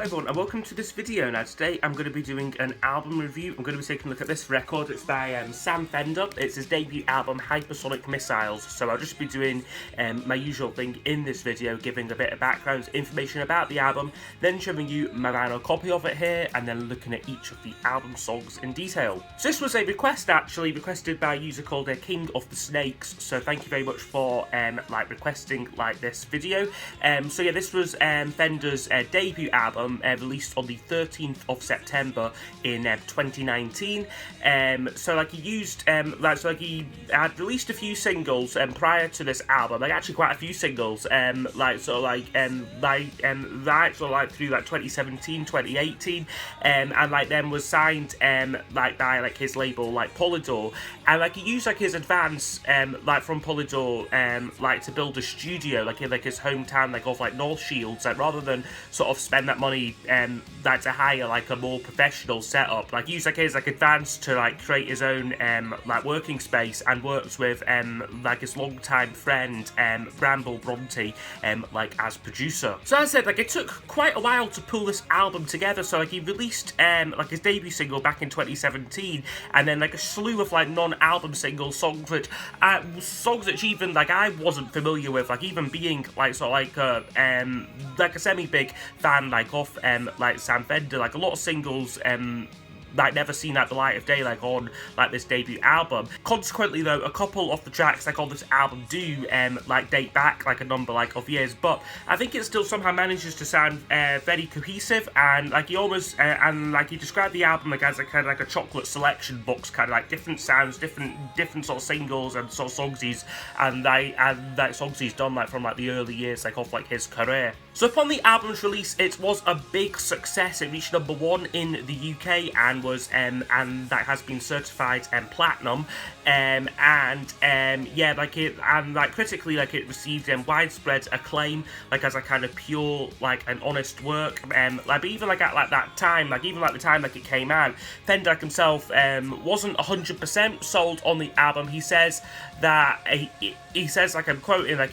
everyone and welcome to this video. Now today I'm going to be doing an album review. I'm going to be taking a look at this record. It's by Sam Fender. It's his debut album, Hypersonic Missiles. So I'll just be doing my usual thing in this video, giving a bit of background information about the album, then showing you my vinyl copy of it here, and then looking at each of the album songs in detail. So this was a request actually requested by a user called King of the Snakes. So thank you very much for requesting this video. So yeah, this was Fender's debut album released on the 13th of September in 2019. So he used he had released a few singles prior to this album, actually quite a few singles, through 2017, 2018, and then was signed by his label Polydor, and he used his advance from Polydor to build a studio in his hometown of North Shields, rather than sort of spend that money to hire a more professional setup. He used his advance to create his own working space, and works with his longtime friend Bramble Bronte as producer. So as I said, it took quite a while to pull this album together. So he released his debut single back in 2017, and then a slew of non-album single songs which even I wasn't familiar with, even being a semi-big fan of Sam Fender. A lot of singles never seen the light of day on this debut album. Consequently though, a couple of the tracks on this album do date back a number of years, but I think it still somehow manages to sound very cohesive, and he almost he described the album as a kind of a chocolate selection box, kind of different sounds, different sort of singles and sort of songs he's songs he's done from the early years of his career. So upon the album's release, it was a big success. It reached #1 in the UK and was and that has been certified platinum. Critically, it received widespread acclaim, as a kind of pure an honest work. But even at that time, even the time it came out, Fender himself wasn't 100% sold on the album. He says that he says, I'm quoting, I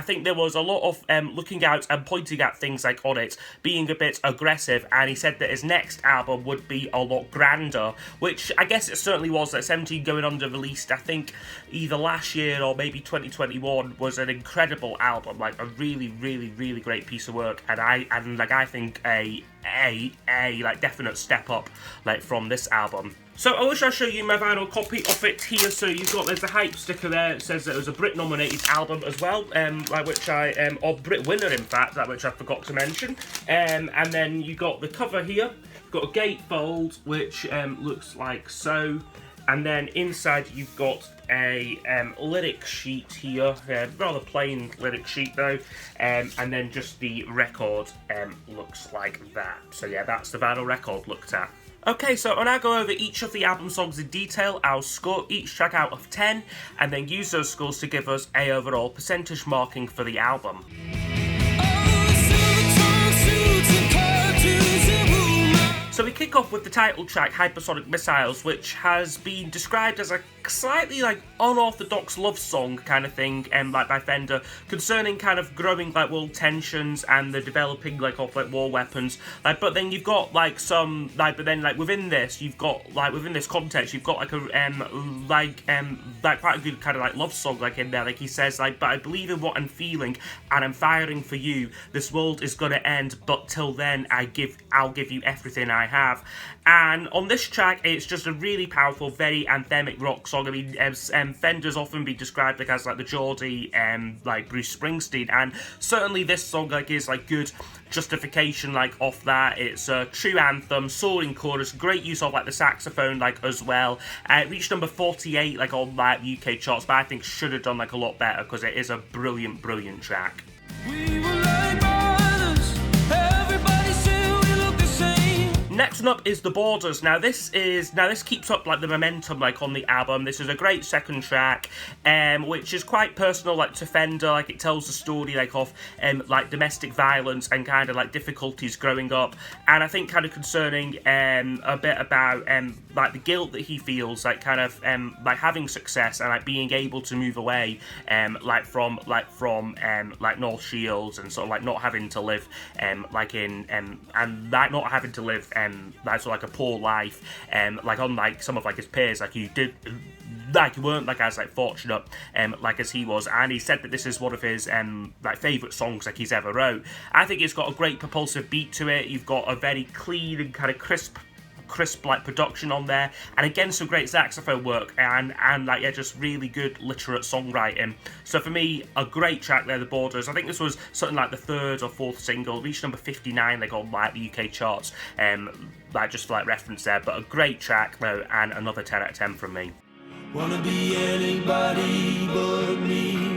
think there was a lot of looking out and pointing at things on it, being a bit aggressive, and he said that his next album would be a lot grander, which I guess it certainly was. 17 Going Under, released I think either last year or maybe 2021, was an incredible album, a really, really, really great piece of work, and I think a definite step up from this album. So I wish I'd show you my vinyl copy of it here. So there's a hype sticker there. It says that it was a Brit nominated album as well, or Brit winner in fact, which I forgot to mention. And then you got the cover here. You've got a gatefold which looks like so. And then inside you've got a lyric sheet here, rather plain lyric sheet though, and then just the record looks like that. So yeah, that's the vinyl record looked at. Okay, so I'll now go over each of the album songs in detail. I'll score each track out of 10, and then use those scores to give us a overall percentage marking for the album. So we kick off with the title track, Hypersonic Missiles, which has been described as a slightly unorthodox love song kind of thing, by Fender, concerning kind of growing world tensions and the developing of war weapons. But then you've got some within this you've got within this context you've got quite a good kind of love song in there. He says but I believe in what I'm feeling and I'm firing for you. This world is gonna end, but till then I'll give you everything I have. And on this track, it's just a really powerful, very anthemic rock song. I mean, Fender's often been described as the Geordie, Bruce Springsteen, and certainly this song is good justification of that. It's a true anthem, soaring chorus, great use of the saxophone as well. It reached number 48 on UK charts, but I think should have done a lot better, because it is a brilliant, brilliant track. Next up is The Borders. Now this keeps up like the momentum like on the album. This is a great second track, which is quite personal like to Fender. Like it tells the story like of like domestic violence and kind of like difficulties growing up, and I think kind of concerning a bit about like the guilt that he feels like kind of like having success and like being able to move away like from like North Shields, and sort of like not having to live like in and like not having to live like sort of like a poor life like unlike some of like his peers, like you weren't like as like fortunate like as he was. And he said that this is one of his like favourite songs like he's ever wrote. I think it's got a great propulsive beat to it. You've got a very clean and kind of crisp like production on there, and again some great saxophone work and like yeah, just really good literate songwriting. So for me, a great track there, The Borders. I think this was something like the 3rd or 4th single, reached number 59 like on like the UK charts, like just for like reference there. But a great track though, and another 10 out of 10 from me. Wanna be anybody but me.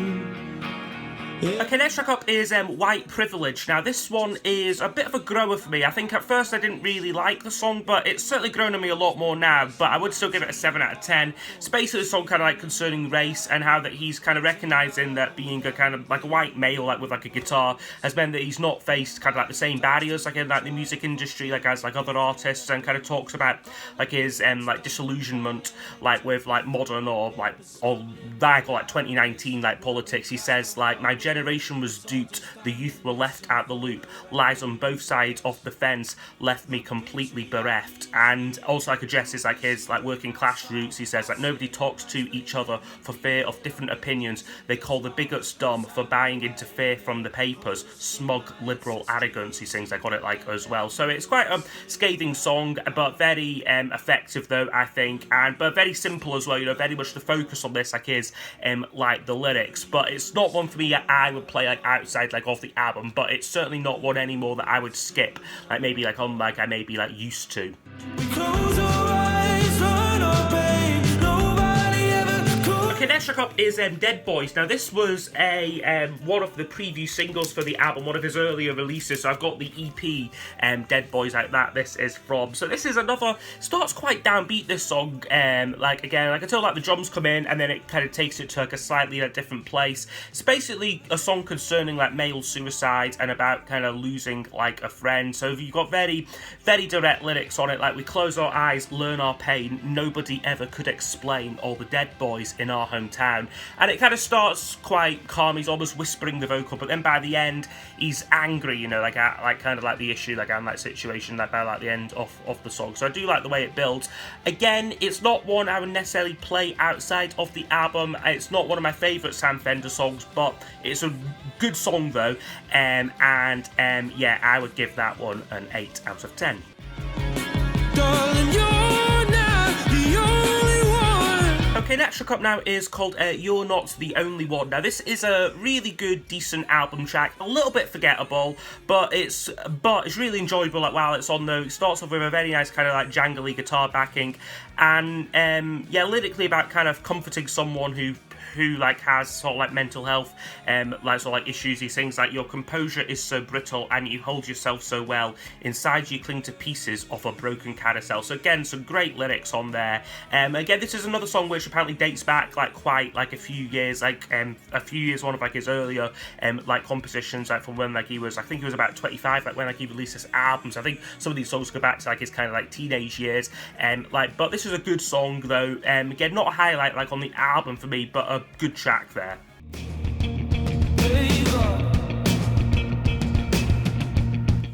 Okay, next track up is White Privilege. Now this one is a bit of a grower for me. I think at first I didn't really like the song, but it's certainly grown on me a lot more now, but I would still give it a 7 out of 10. It's basically a song kind of like concerning race and how that he's kind of recognising that being a kind of like a white male like with like a guitar has meant that he's not faced kind of like the same barriers like in like the music industry like as like other artists, and kind of talks about like his like disillusionment like with like modern or like 2019 like politics. He says like, my generation was duped, the youth were left out the loop, lies on both sides of the fence left me completely bereft. And also like addresses like his like working class roots. He says like, nobody talks to each other for fear of different opinions, they call the bigots dumb for buying into fear from the papers, smug liberal arrogance, he sings like on it like as well. So it's quite a scathing song, but very effective though I think, and but very simple as well, you know, very much the focus on this like is like the lyrics. But it's not one for me I would play like outside like of the album, but it's certainly not one anymore that I would skip like maybe like on like I maybe like used to. Okay, next track up is Dead Boys. Now this was a one of the preview singles for the album, one of his earlier releases. So I've got the EP Dead Boys like that this is from. So this is another, starts quite downbeat this song, like again like until like the drums come in and then it kind of takes it to like a slightly like different place. It's basically a song concerning like male suicide and about kind of losing like a friend. So you've got very direct lyrics on it, like we close our eyes, learn our pain, nobody ever could explain all the dead boys in our hometown. And it kind of starts quite calm, he's almost whispering the vocal, but then by the end he's angry, you know, like at like kind of like the issue like on that situation like by like the end of the song. So I do like the way it builds. Again, it's not one I would necessarily play outside of the album. It's not one of my favourite Sam Fender songs, but it's a good song though, and yeah, I would give that one an 8 out of 10. Darling, you're not the only one. Okay, next track up now is called You're Not the Only One. Now this is a really good, decent album track, a little bit forgettable, but it's really enjoyable like while it's on though. It starts off with a very nice kind of like jangly guitar backing, and yeah, lyrically about kind of comforting someone who like has sort of like mental health like sort of like issues. He sings like, your composure is so brittle and you hold yourself so well, inside you cling to pieces of a broken carousel. So again, some great lyrics on there. Again, this is another song which apparently dates back like quite like a few years, like one of like his earlier like compositions, like from when like he was, I think he was about 25 like when like he released this album. So I think some of these songs go back to like his kind of like teenage years, like, but this is a good song though. Again, not a highlight like on the album for me, but a good track there.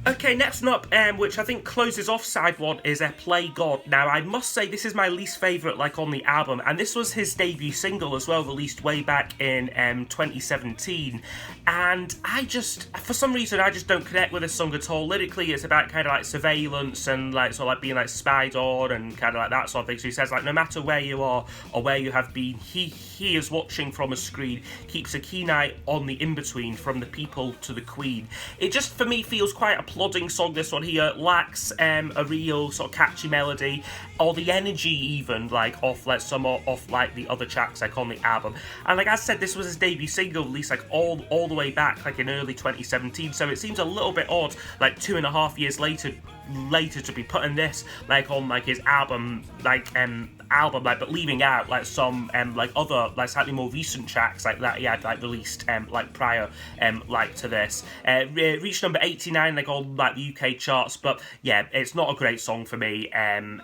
Okay, next up, which I think closes off side one, is Play God. Now, I must say this is my least favourite like on the album, and this was his debut single as well, released way back in 2017. And I just, for some reason, I just don't connect with this song at all. Lyrically, it's about kind of like surveillance and like sort of like being like spied on and kind of like that sort of thing. So he says like, no matter where you are or where you have been, he is watching from a screen, keeps a keen eye on the in-between, from the people to the queen. It just, for me, feels quite a plausible plodding song, this one here, lacks a real sort of catchy melody, or the energy even, like, off like the other tracks, like, on the album. And like I said, this was his debut single, released like all the way back, like in early 2017, so it seems a little bit odd, like 2.5 years later to be putting this like on like his album, like but leaving out like some like other like slightly more recent tracks like that he had like released like prior like to this. Reached number 89 like on like the UK charts, but yeah, it's not a great song for me, and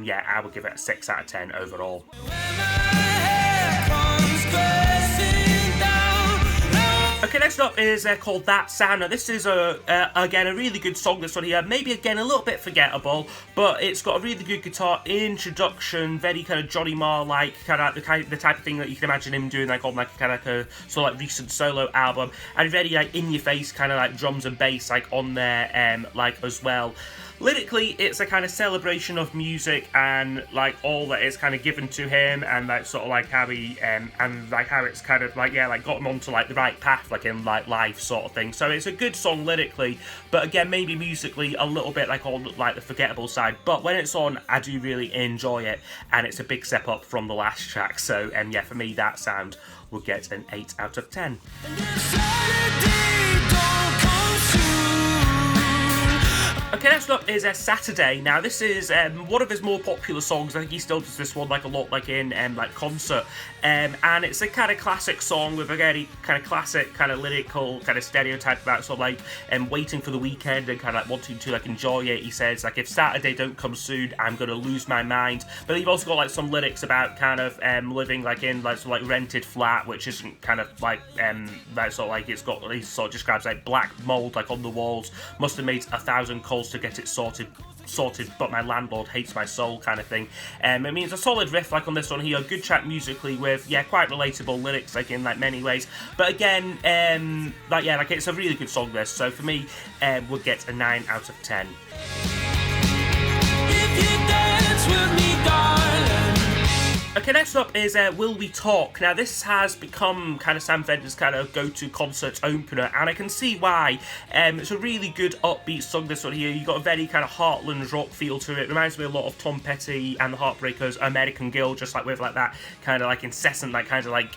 yeah, I would give it a 6 out of 10 overall. Okay, next up is called That Sound. Now, this is again a really good song, this one here. Maybe again a little bit forgettable, but it's got a really good guitar introduction, very kind of Johnny Marr-like, kind of the type of thing that you can imagine him doing like on like kind of like a sort of like recent solo album, and very like in your face kind of like drums and bass like on there like as well. Lyrically, it's a kind of celebration of music and like all that is kind of given to him, and like sort of like how he and like how it's kind of like, yeah, like got him onto like the right path like in like life sort of thing. So it's a good song lyrically, but again maybe musically a little bit like on like the forgettable side. But when it's on, I do really enjoy it, and it's a big step up from the last track. So yeah, for me, That Sound will get an 8 out of 10. Okay, next up is Saturday. Now, this is one of his more popular songs. I think he still does this one like a lot, like in like concert. And it's a kind of classic song with a very kind of classic, kind of lyrical, kind of stereotype about sort of like waiting for the weekend and kind of like wanting to like enjoy it. He says like, if Saturday don't come soon, I'm gonna lose my mind. But you've also got like some lyrics about kind of living like in like sort of like rented flat, which isn't kind of like that sort of like it's got, he sort of describes like black mold like on the walls. Must have made 1,000 calls to get it sorted, but my landlord hates my soul kind of thing. I mean, it's a solid riff like on this one here, good track musically with, yeah, quite relatable lyrics like in like many ways, but again like yeah, like it's a really good song this, so for me would get a 9 out of 10. If you dance with me, darling. Okay, next up is Will We Talk. Now, this has become kind of Sam Fender's kind of go-to concert opener, and I can see why. It's a really good upbeat song, this one here. You've got a very kind of Heartland rock feel to it. Reminds me a lot of Tom Petty and the Heartbreakers' American Girl, just like with like that kind of like incessant, like kind of like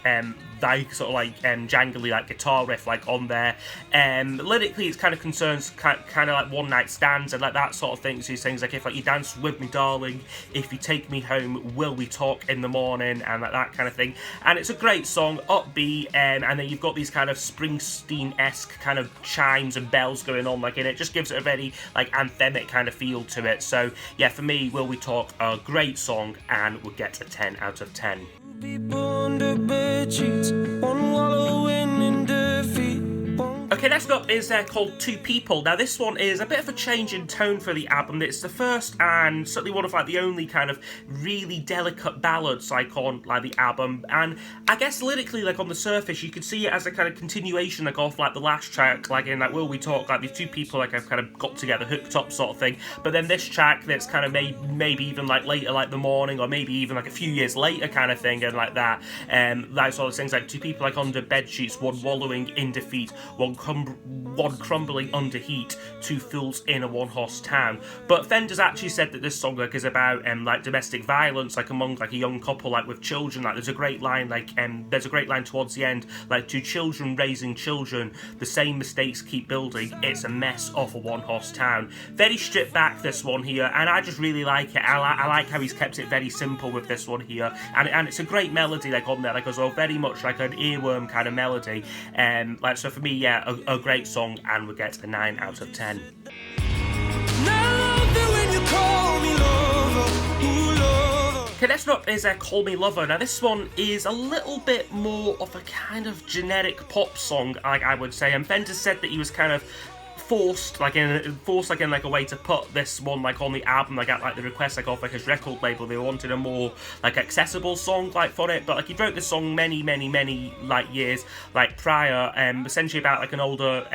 sort of like jangly like guitar riff like on there. Lyrically, it's kind of concerns kind of like one night stands and like that sort of thing. So he sings like, if like you dance with me, darling, if you take me home, will we talk in the morning, and like that kind of thing. And it's a great song, upbeat, and then you've got these kind of Springsteen-esque kind of chimes and bells going on like in it. Just gives it a very like anthemic kind of feel to it. So yeah, for me, Will We Talk, a great song, and would get a 10 out of 10. People under bed sheets, one wallowing in defeat. Okay, next up is called Two People. Now, this one is a bit of a change in tone for the album. It's the first and certainly one of like the only kind of really delicate ballads like on like the album. And I guess lyrically, like on the surface, you could see it as a kind of continuation like off like the last track, like in like Will We Talk, like these two people like have kind of got together, hooked up sort of thing. But then this track that's kind of maybe even like later, like the morning, or maybe even like a few years later kind of thing, and like that. That sort of things, like two people like under bed sheets, one wallowing in defeat, one crumbling under heat, two fools in a one-horse town. But Fender's actually said that this song like is about like domestic violence like among like a young couple like with children. Like there's a great line towards the end, like, two children raising children, the same mistakes keep building, it's a mess of a one-horse town. Very stripped back, this one here, and I just really like it. I like how he's kept it very simple with this one here, and it's a great melody like on there, like as well, very much like an earworm kind of melody. Like, so for me, yeah, a great song, and would get a 9 out of 10. Okay, next up is Call Me Lover. Now, this one is a little bit more of a kind of generic pop song, like I would say. And Fender said that he was kind of forced like in like a way to put this one like on the album, like at like the request like off like his record label. They wanted a more like accessible song like for it, but like he wrote this song many like years like prior, essentially about like an older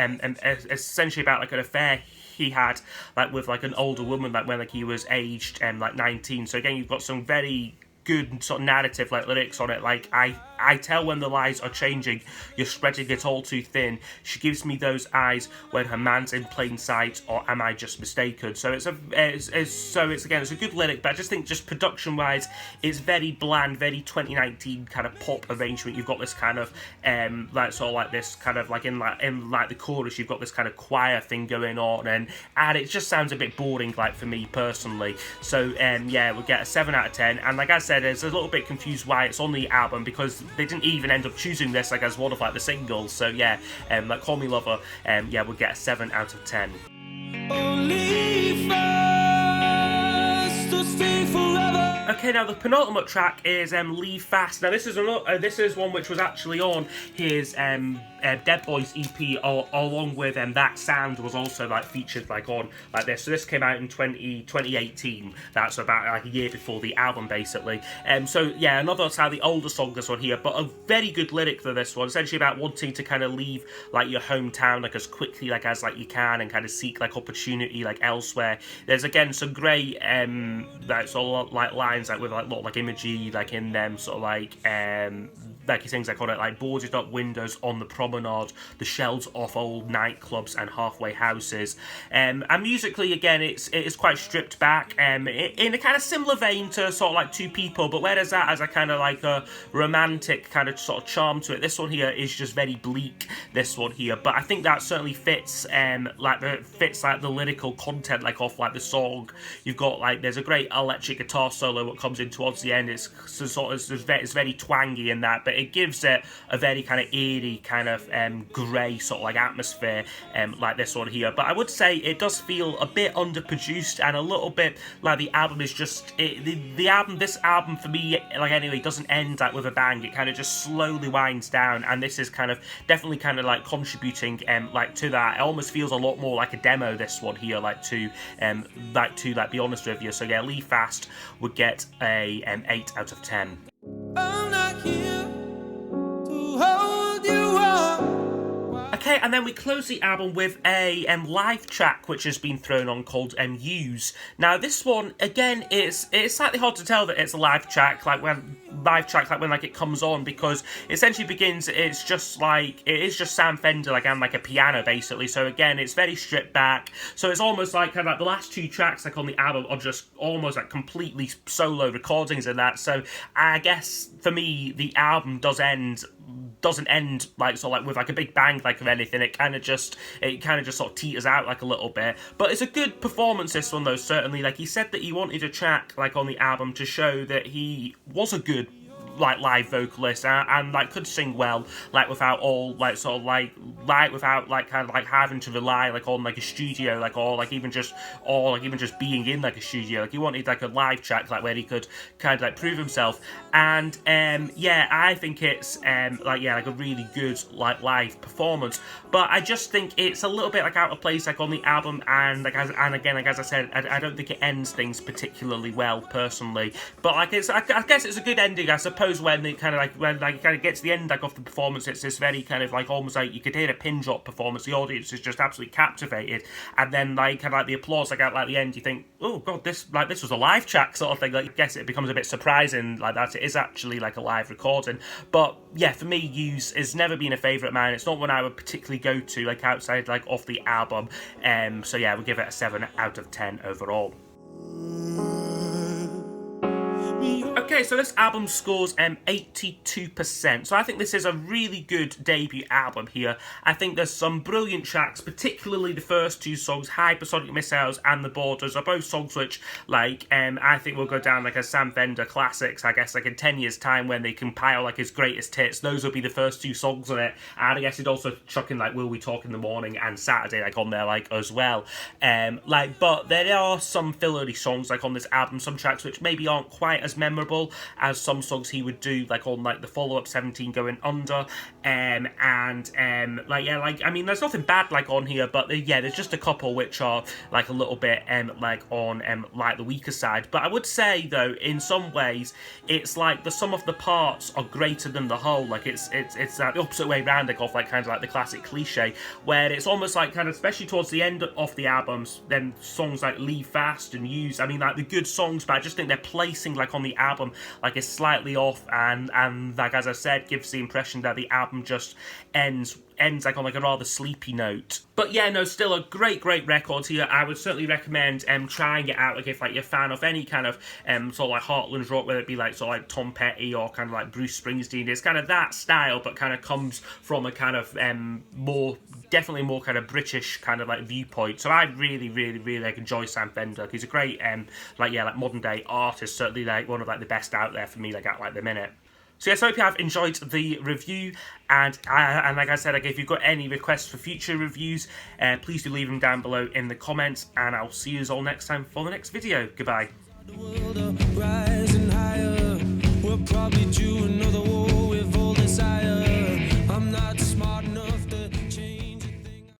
essentially about like an affair he had like with like an older woman like when like he was aged like 19. So again, you've got some very good sort of narrative like lyrics on it. Like I I tell when the lies are changing, you're spreading it all too thin. She gives me those eyes when her man's in plain sight, or am I just mistaken? So it's a good lyric, but I just think just production wise, it's very bland, very 2019 kind of pop arrangement. You've got this kind of like sort of like this kind of like in the chorus, you've got this kind of choir thing going on, and it just sounds a bit boring, like for me personally. So yeah, we'll get a 7 out of 10. And like I said, it's a little bit confused why it's on the album, because they didn't even end up choosing this like as one of like the singles. So yeah, like Call Me Lover, yeah, we'll get a 7 out of 10. Only fast to stay forever. Okay, now the penultimate track is Leave Fast. Now this is one which was actually on his Dead Boys EP, along with That Sound was also like featured like on like this. So this came out in 2018. That's about like a year before the album, basically. So yeah, another slightly older song, this one here, but a very good lyric for this one. Essentially about wanting to kind of leave like your hometown like as quickly like as like you can, and kind of seek like opportunity like elsewhere. There's again some great like sort of like lines like with like a lot like imagery like in them, sort of like he sings like on it like boarded up windows on the promenade, the shells off old nightclubs and halfway houses. And musically again, it is quite stripped back, in a kind of similar vein to sort of like Two People, but whereas that has a kind of like a romantic kind of sort of charm to it, this one here is just very bleak, this one here. But I think that certainly fits like the lyrical content like off like the song. You've got like there's a great electric guitar solo that comes in towards the end. It's very twangy in that, but it gives it a very kind of eerie, kind of grey sort of like atmosphere, like this one here. But I would say it does feel a bit underproduced, and a little bit like the album is just this album for me, like anyway, doesn't end like with a bang. It kind of just slowly winds down, and this is kind of definitely kind of like contributing like to that. It almost feels a lot more like a demo, this one here, to be honest with you. So yeah, Leave Fast would get a 8 out of 10. I'm not here to hold you up. Okay, and then we close the album with a live track which has been thrown on called Use. Now this one again it's slightly hard to tell that it's a live track when it comes on, because it essentially begins, it is just Sam Fender like and like a piano basically. So again, it's very stripped back, so it's almost like kind of like the last two tracks like on the album are just almost like completely solo recordings and that. So I guess for me the album doesn't end like sort of like with like a big bang like of anything. It kind of just sort of teeters out like a little bit, but it's a good performance, this one though. Certainly, like he said that he wanted a track like on the album to show that he was a good like live vocalist and like could sing well, like without all like sort of like without like kind of like having to rely like on like a studio, like or like even just being in like a studio. Like he wanted like a live track like where he could kind of like prove himself. And yeah, I think it's like a really good like live performance, but I just think it's a little bit like out of place like on the album, and again as I said, I don't think it ends things particularly well personally. But like I guess it's a good ending, I suppose, when it kind of gets to the end like of the performance. It's this very kind of like almost like you could hear a pin drop performance. The audience is just absolutely captivated, and then like kind of like the applause like at like the end, you think, oh god, this was a live track sort of thing. Like I guess it becomes a bit surprising like that it is actually like a live recording. But yeah, for me, Use has never been a favourite of mine. It's not one I would particularly go to like outside like off the album. So yeah, we'll give it a 7 out of 10 overall. Okay, so this album scores 82%. So I think this is a really good debut album here. I think there's some brilliant tracks, particularly the first two songs, Hypersonic Missiles and The Borders, are both songs which, like, I think will go down like as Sam Fender classics. I guess like in 10 years' time when they compile like his greatest hits, those will be the first two songs on it. And I guess it'd also chuck in like Will We Talk in the Morning and Saturday like on there like as well. But there are some fillery songs like on this album, some tracks which maybe aren't quite as memorable as some songs he would do like on like the follow-up 17 Going Under, I mean there's nothing bad like on here, but there's just a couple which are like a little bit like on like the weaker side. But I would say though, in some ways it's like the sum of the parts are greater than the whole. Like it's the opposite way round, like off like kind of like the classic cliche, where it's almost like kind of, especially towards the end of the albums, then songs like Leave Fast and Use, I mean like the good songs, but I just think they're placing like on the album album like is slightly off, and like as I said, gives the impression that the album just ends like on like a rather sleepy note. But yeah, no, still a great record here. I would certainly recommend trying it out, like if like you're a fan of any kind of sort of like Heartland rock, whether it be like sort of like Tom Petty or kind of like Bruce Springsteen. It's kind of that style, but kind of comes from a kind of definitely more kind of British kind of like viewpoint. So I really like enjoy Sam Fender. He's a great like modern day artist, certainly like one of like the best out there for me like at like the minute. So yes, I hope you have enjoyed the review, and like I said, if you've got any requests for future reviews, please do leave them down below in the comments, and I'll see you all next time for the next video. Goodbye. The world rising higher. We're probably due another war with all desire.